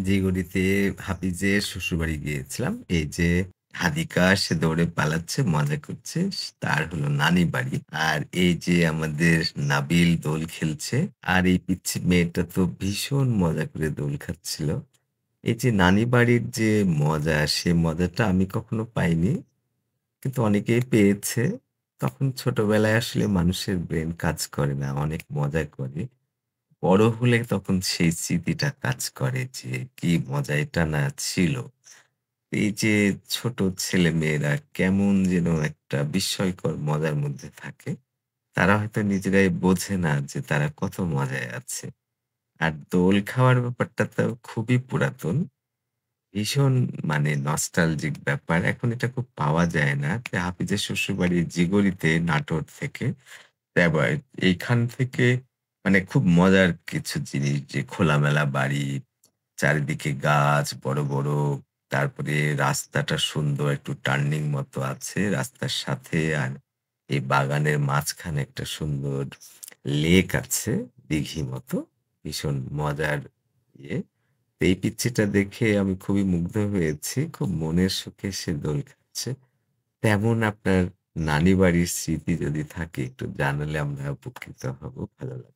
জীবনীতে হাফিজের শ্বশুরবাড়ি গিয়েছিলাম। এই যে হাদিকা সে দৌড়ে পালাচ্ছে, মজা করছে। তার হলো নানি বাড়ি। আর এই যে আমাদের নাবিল দোল খেলছে। আর এই পিচ্চি মেয়েটা তো ভীষণ মজা করে দোল খাচ্ছিল। এই যে নানি বাড়ির যে মজা, সে মজাটা আমি কখনো পাইনি। কিন্তু অনেকেই পেয়েছে। তখন ছোটবেলায় আসলে মানুষের ব্রেন কাজ করে না। অনেক মজা করে। বড় হলে তখন সেই স্মৃতিটা কাজ করে যে কি মজা এটা না ছিল। এই যে ছোট ছেলেমেয়েরা কেমন যেন একটা বিস্ময়কর মজার মধ্যে থাকে। তারা হয়তো নিজেরাই বোঝে না যে তারা কত মজায় আছে। আর দোল খাওয়ার ব্যাপারটা তো খুবই পুরাতন। ভীষণ মানে নস্টালজিক ব্যাপার। এখন এটা খুব পাওয়া যায় না। হাফিজের শ্বশুরবাড়ি জিগরিতে নাটোর থেকে। তারপর এইখান থেকে মানে খুব মজার কিছু জিনিস যে খোলামেলা বাড়ি, চারিদিকে গাছ বড়, বড়। তারপরে রাস্তাটা সুন্দর একটু টার্নিং মতো আছে রাস্তার সাথে। আর এই বাগানের মাঝখানে একটা সুন্দর লেক আছে, দিঘি মতো। ভীষণ মজার ইয়ে। তো এই পিচ্চিটা দেখে আমি খুবই মুগ্ধ হয়েছি। খুব মনের সুখে সে দোল খাচ্ছে। তেমন আপনার নানি বাড়ির স্মৃতি যদি থাকে একটু জানালে আমরা উপকৃত হব। ভালো লাগবে।